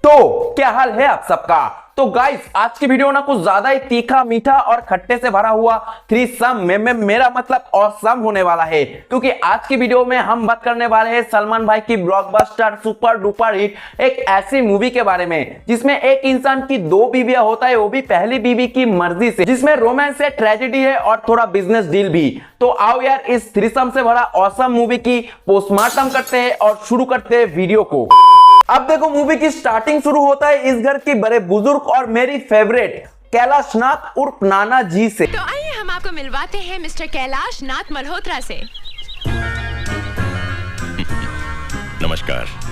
तो क्या हाल है आप सबका। तो गाइस आज की वीडियो ना कुछ ज्यादा ही तीखा मीठा और खट्टे से भरा हुआ थ्रीसम में मेरा मतलब ऑसम होने वाला है, क्योंकि आज की वीडियो में हम बात करने वाले हैं सलमान भाई की ब्लॉकबस्टर सुपर डुपर हिट एक ऐसी मूवी के बारे में जिसमें एक इंसान की दो बीवियां होता है, वो भी पहली बीवी की मर्जी से, जिसमें रोमांस है, ट्रेजेडी है और थोड़ा बिजनेस डील भी। तो आओ यार इस थ्रीसम से भरा ऑसम मूवी की पोस्टमार्टम करते हैं और शुरू करते हैं वीडियो को। अब देखो मूवी की स्टार्टिंग शुरू होता है इस घर की बड़े बुजुर्ग और मेरी फेवरेट कैलाश नाथ उर्फ नाना जी से। तो आइए हम आपको मिलवाते हैं मिस्टर कैलाश नाथ मल्होत्रा से। नमस्कार।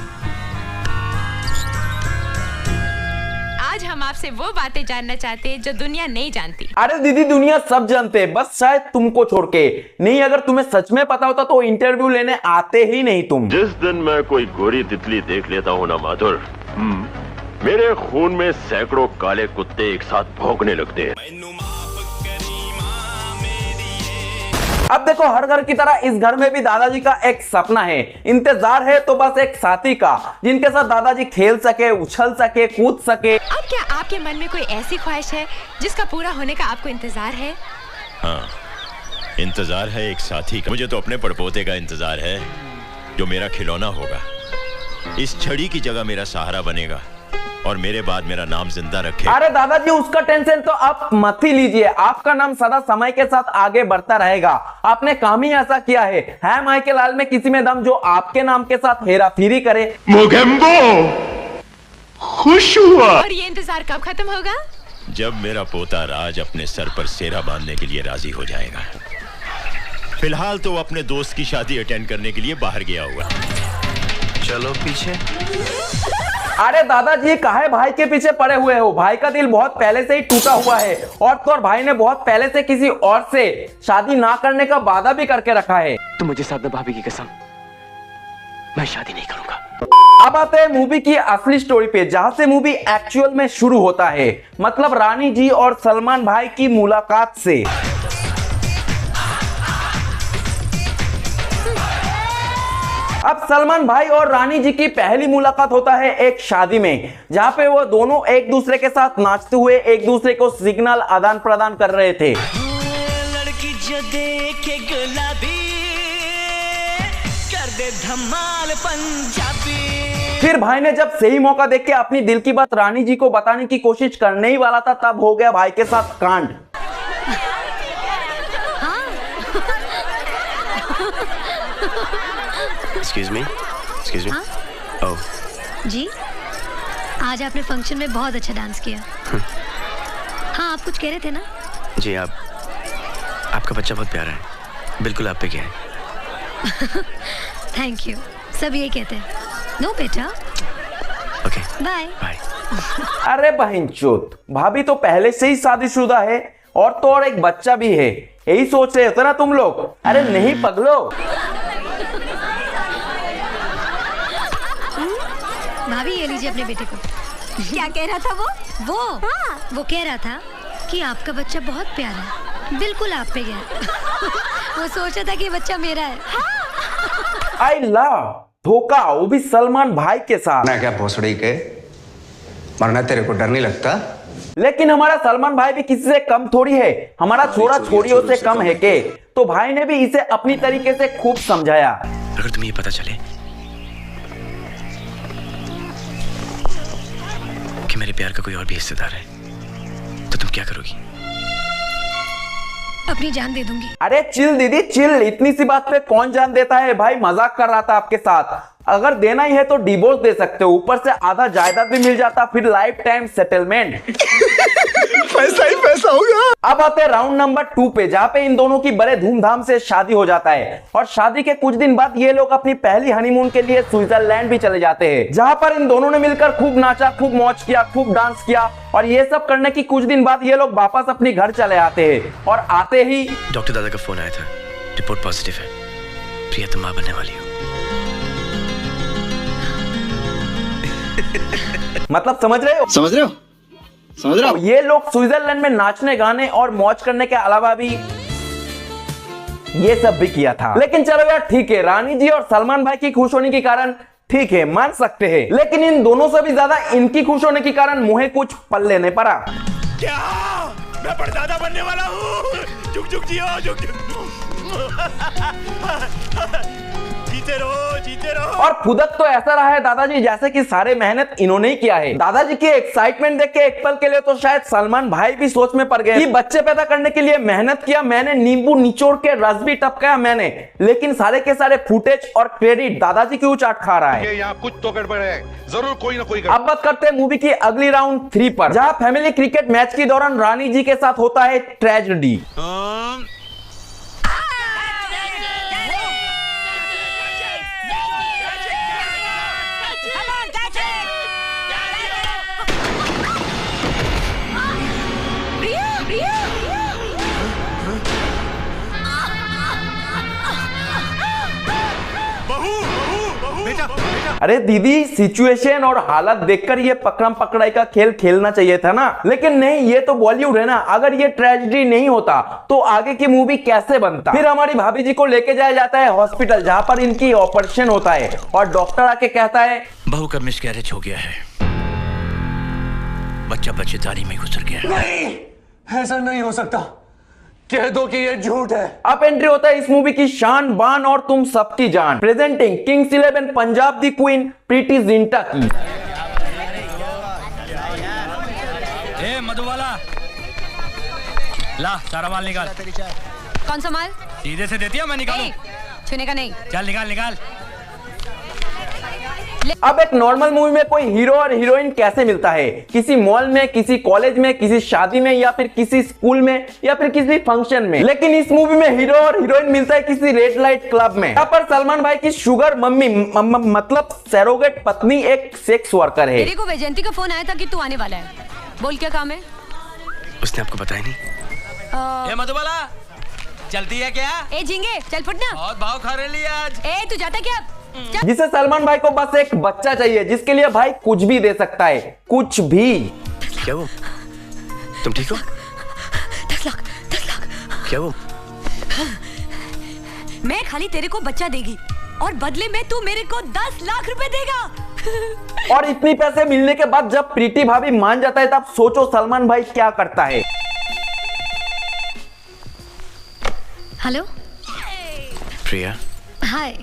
आज हम आपसे वो बातें जानना चाहते हैं जो दुनिया नहीं जानती। अरे दीदी दुनिया सब जानते हैं, बस शायद तुमको छोड़ के नहीं। अगर तुम्हें सच में पता होता तो इंटरव्यू लेने आते ही नहीं तुम। जिस दिन मैं कोई गोरी तितली देख लेता हूँ ना माधुर, मेरे खून में सैकड़ों काले कुत्ते एक साथ भौंकने लगते हैं। अब देखो हर घर की तरह इस घर में भी दादाजी का एक सपना है, इंतजार है तो बस एक साथी का जिनके साथ दादाजी खेल सके, उछल सके, कूद सके। अब क्या आपके मन में कोई ऐसी ख्वाहिश है जिसका पूरा होने का आपको इंतजार है? हाँ, इंतजार है एक साथी का। मुझे तो अपने पड़पोते का इंतजार है जो मेरा खिलौना होगा, इस छड़ी की जगह मेरा सहारा बनेगा और मेरे बाद मेरा नाम जिंदा रखे। अरे दादाजी उसका टेंशन तो आप मत ही लीजिए, आपका नाम सदा समय के साथ आगे बढ़ता रहेगा। आपने काम ही ऐसा किया है माइकल लाल में किसी में दम जो आपके नाम के साथ हेराफेरी करे। मोगेम्बो खुश हुआ। और ये इंतजार कब खत्म होगा? जब मेरा पोता राज अपने सर पर सेरा बांधने के लिए राजी हो जाएगा। फिलहाल तो वो अपने दोस्त की शादी अटेंड करने के लिए बाहर गया हुआ। चलो पीछे। अरे दादाजी काहे भाई के पीछे पड़े हुए हो? भाई का दिल बहुत पहले से ही टूटा हुआ है और तो और भाई ने बहुत पहले से किसी और से शादी ना करने का वादा भी करके रखा है। तो मुझे साथ में भाभी की कसम, मैं शादी नहीं करूंगा। अब आते हैं मूवी की असली स्टोरी पे, जहां से मूवी एक्चुअल में शुरू होता है, मतलब रानी जी और सलमान भाई की मुलाकात से। अब सलमान भाई और रानी जी की पहली मुलाकात होता है एक शादी में, जहां पे वो दोनों एक दूसरे के साथ नाचते हुए एक दूसरे को सिग्नल आदान प्रदान कर रहे थे। लड़की जो देखे गुलाबी कर दे धमाल पंजाबी। फिर भाई ने जब सही मौका देख के अपनी दिल की बात रानी जी को बताने की कोशिश करने ही वाला था, तब हो गया भाई के साथ कांड। Excuse me? Oh. जी, आज आपने फंक्शन में बहुत अच्छा डांस किया। हाँ, आप कुछ कह रहे थे ना? जी आपका बच्चा बहुत प्यारा है, बिल्कुल आप पे क्या है। थैंक यू, सब यही कहते हैं। नो बेटा। Okay, bye. बाय। अरे बहनचोद, भाभी तो पहले से ही शादीशुदा है और तो और एक बच्चा भी है, यही सोच रहे हो ना तुम लोग? अरे नहीं पगलो। भाभी ये लीजिए अपने बेटे को। क्या कह रहा था वो? वो कह रहा था कि आपका बच्चा बहुत प्यारा है, बिल्कुल आप पे गया। वो सोच रहा था कि बच्चा मेरा है। आई लव धोखा, वो भी सलमान भाई के साथ। ना क्या भोसड़ी के मरना, तेरे को डर नहीं लगता? लेकिन हमारा सलमान भाई भी किसी से कम थोड़ी है, हमारा छोरा छोरियों से कम है के? तो भाई ने भी इसे अपनी तरीके से खूब समझाया। अगर तुम्हें ये पता चले कि मेरे प्यार का कोई और भी हिस्सेदार है तो तुम क्या करोगी? अपनी जान दे दूंगी। अरे चिल दीदी चिल, इतनी सी बात पे कौन जान देता है? भाई मजाक कर रहा था आपके साथ। अगर देना ही है तो डिवोर्स दे सकते हो, ऊपर से आधा जायदाद भी मिल जाता, फिर लाइफ टाइम सेटलमेंट। पैसा ही पैसा होगा। अब आते हैं राउंड नंबर 2 पे, जहां पे इन दोनों की बड़े धूमधाम से शादी हो जाता है और शादी के कुछ दिन बाद ये लोग अपनी पहली हनीमून के लिए स्विट्जरलैंड भी चले जाते हैं, जहां पर इन दोनों ने मिलकर खूब नाचा, खूब मौज किया, खूब डांस किया। और ये सब करने की कुछ दिन बाद ये लोग वापस अपने घर चले आते हैं और आते ही डॉक्टर दादा का फोन आया था, रिपोर्ट पॉजिटिव है, प्रिया तुम मां बनने वाली हो। मतलब समझ रहे हो? ये लोग स्विट्जरलैंड में नाचने, गाने और मौज करने के अलावा भी ये सब भी किया था। लेकिन चलो यार ठीक है, रानी जी और सलमान भाई की खुश होने के कारण ठीक है, मान सकते हैं, लेकिन इन दोनों से भी ज्यादा इनकी खुश होने के कारण मुझे कुछ पल्ले नहीं पड़ा। क्या मैं परदादा बनने वाला हूँ? झुक झुक जियो, झुक झुक। जीते रहो, जीते रहो। और खुदक तो ऐसा रहा है दादाजी जैसे कि सारे मेहनत इन्होंने ही किया है। दादाजी की एक्साइटमेंट देख के एक पल के लिए तो शायद सलमान भाई भी सोच में पड़ गए कि बच्चे पैदा करने के लिए मेहनत किया मैंने, नींबू निचोड़ के रस भी टपकाया मैंने, लेकिन सारे के सारे फुटेज और क्रेडिट दादाजी क्यों चाट खा रहा है? यहाँ कुछ तो गड़बड़ है, जरूर कोई ना कोई। अब बात करते हैं मूवी की अगली राउंड 3 पर, जहां फैमिली क्रिकेट मैच के दौरान रानी जी के साथ होता है ट्रेजेडी। अरे दीदी, सिचुएशन और हालत देखकर ये पकड़म पकड़ाई का खेल खेलना चाहिए था ना, लेकिन नहीं, ये तो बॉलीवुड है ना। अगर ये ट्रेजेडी नहीं होता तो आगे की मूवी कैसे बनता? फिर हमारी भाभी जी को लेके जाया जाता है हॉस्पिटल, जहां पर इनकी ऑपरेशन होता है और डॉक्टर आके कहता है बहू का मिसकैरेज हो गया है, बच्चा बच्चेदानी में गुजर गया है। नहीं, ऐसा नहीं हो सकता, कह दो कि ये झूठ है। अब एंट्री होता है इस मूवी की शान बान और तुम सबकी जान, प्रेजेंटिंग किंग्स 11 पंजाब दी क्वीन प्रीति जिंटा की। ए मधुबाला, ला सारा माल निकाल। कौन सा माल? सीधे से देती है, मैं निकालूं? छूने का नहीं। चल निकाल निकाल। अब एक नॉर्मल मूवी में कोई हीरो और हीरोइन कैसे मिलता है? किसी मॉल में, किसी कॉलेज में, किसी शादी में, या फिर किसी स्कूल में, या फिर किसी फंक्शन में। लेकिन इस मूवी में हीरो और हीरोइन मिलता है किसी रेड लाइट क्लब में। यहाँ पर सलमान भाई की शुगर मम्मी मतलब सरोगेट पत्नी एक सेक्स वर्कर है। तेरे को वैजयंती का फोन आया था कि तू आने वाला है, बोल क्या काम है? उसने आपको बताया नहीं? ए मधुबाला, चलती है क्या? ए झिंगे, चल फुटना। बहुत भाव खा रही है आज। ए तू जाता क्या? जिसे सलमान भाई को बस एक बच्चा चाहिए, जिसके लिए भाई कुछ भी दे सकता है, कुछ भी। क्या वो? तुम ठीक हो? 10 लाख 10 लाख। क्या वो? मैं खाली तेरे को बच्चा देगी और बदले में तू मेरे को 10 लाख रुपए देगा। और इतनी पैसे मिलने के बाद जब प्रीति भाभी मान जाता है तब सोचो सलमान भाई क्या करता है। हेलो, प्रिया, हाय,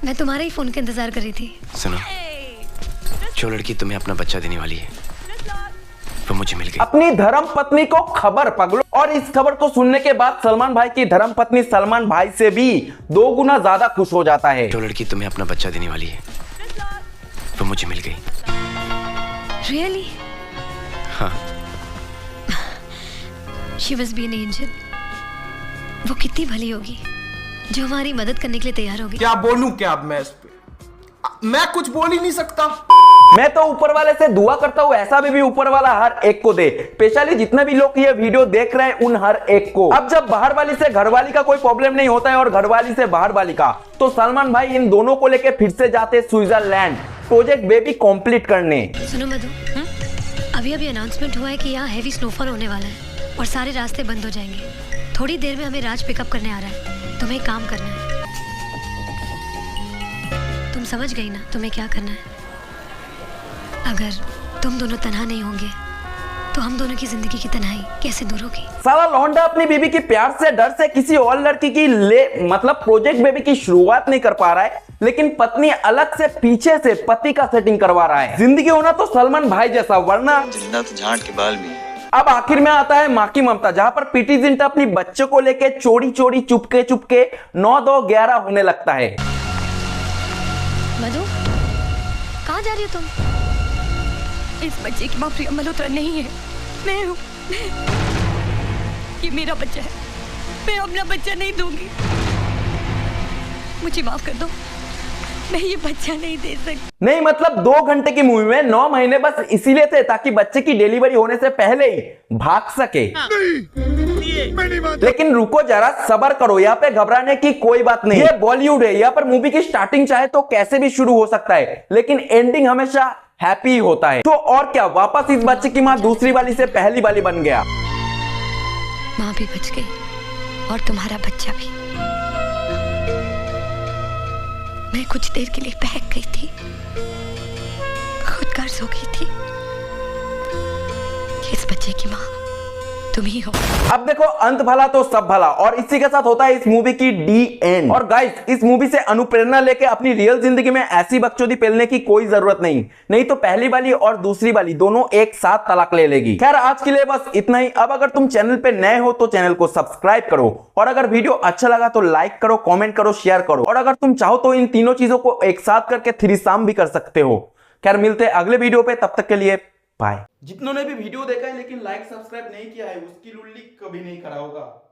मैं तुम्हारे ही फोन का इंतजार कर रही थी। सुनो, जो लड़की तुम्हें अपना बच्चा देने वाली है वो मुझे मिल गई। अपनी धर्म पत्नी को खबर पगलो। और इस खबर को सुनने के बाद सलमान भाई की धर्म पत्नी सलमान भाई से भी 2 गुना ज्यादा खुश हो जाता है। जो लड़की तुम्हें अपना बच्चा देने वाली है वो मुझे मिल गई। रियली? हाँ। She was been angel. वो कितनी भली होगी जो हमारी मदद करने के लिए तैयार होगी। क्या बोलूं क्या अब मैं इस पे? मैं कुछ बोल ही नहीं सकता। मैं तो ऊपर वाले से दुआ करता हूँ ऐसा भी ऊपर वाला हर एक को दे, स्पेशली जितने भी लोग ये वीडियो देख रहे हैं उन हर एक को। अब जब बाहर वाली से घरवाली का कोई प्रॉब्लम नहीं होता है और घरवाली से बाहर वाली का, तो सलमान भाई इन दोनों को लेके फिर से जाते स्विट्जरलैंड प्रोजेक्ट बेबी कंप्लीट करने। सुनो मधु, अभी अभी अनाउंसमेंट हुआ है कि यहाँ हैवी स्नोफॉल होने वाला है और सारे रास्ते बंद हो जाएंगे। थोड़ी देर में हमें राज पिकअप करने आ रहा है। तुम्हें काम करना है। तुम समझ गई ना तुम्हें क्या करना है? अगर तुम दोनों तन्हा नहीं होंगे तो हम दोनों की जिंदगी की तन्हाई कैसे दूर होगी? साला लौंडा अपनी बीबी की प्यार से डर से किसी और लड़की की मतलब प्रोजेक्ट बेबी की शुरुआत नहीं कर पा रहा है, लेकिन पत्नी अलग से पीछे से पति का सेटिंग करवा रहा है। जिंदगी होना तो सलमान भाई जैसा, वरना जिंदा तो झांट के बाल भी है। अब आखिर में आता है माँ की ममता, जहां पर प्रीति जिंटा अपनी बच्चे को लेके चोरी चोरी चुपके चुपके 9, 2, 11 होने लगता है। मधु, कहाँ जा रही हो तुम? इस बच्चे की माँ प्रिया मल्होत्रा नहीं है, मैं हूँ। ये मेरा बच्चा है, मैं अपना बच्चा नहीं दूंगी। मुझे माफ कर दो, मैं ये बच्चा नहीं दे सकती। नहीं मतलब 2 घंटे की मूवी में 9 महीने बस इसीलिए थे ताकि बच्चे की डिलीवरी होने से पहले ही भाग सके। लेकिन रुको जरा, सब्र करो, यहाँ पे घबराने की कोई बात नहीं। ये बॉलीवुड है, यहाँ पर मूवी की स्टार्टिंग चाहे तो कैसे भी शुरू हो सकता है, लेकिन एंडिंग हमेशा हैप्पी होता है। तो और क्या, वापस इस बच्चे की माँ दूसरी वाली से पहली वाली बन गया। माँ भी बच गई और तुम्हारा बच्चा भी। मैं कुछ देर के लिए बहक गई थी, खुद गर्ज हो गई थी। इस बच्चे की माँ तुम ही हो। अब देखो, अंत भला तो सब भला, और इसी के साथ होता है इस मूवी की डी एंड। और गाइस, इस मूवी से अनुप्रेरणा लेके अपनी रियल जिंदगी में ऐसी बकचोदी पेलने की कोई जरूरत नहीं तो पहली वाली और दूसरी वाली दोनों एक साथ तलाक ले लेगी। खैर, आज के लिए बस इतना ही। अब अगर तुम चैनल पे नए हो तो चैनल को सब्सक्राइब करो, और अगर वीडियो अच्छा लगा तो लाइक करो, कॉमेंट करो, शेयर करो, और अगर तुम चाहो तो इन तीनों चीजों को एक साथ करके थ्रीसम भी कर सकते हो। खैर, मिलते हैं अगले वीडियो पे, तब तक के लिए बाय। जितनों ने भी वीडियो देखा है लेकिन लाइक सब्सक्राइब नहीं किया है, उसकी लुल्ली कभी नहीं करा होगा।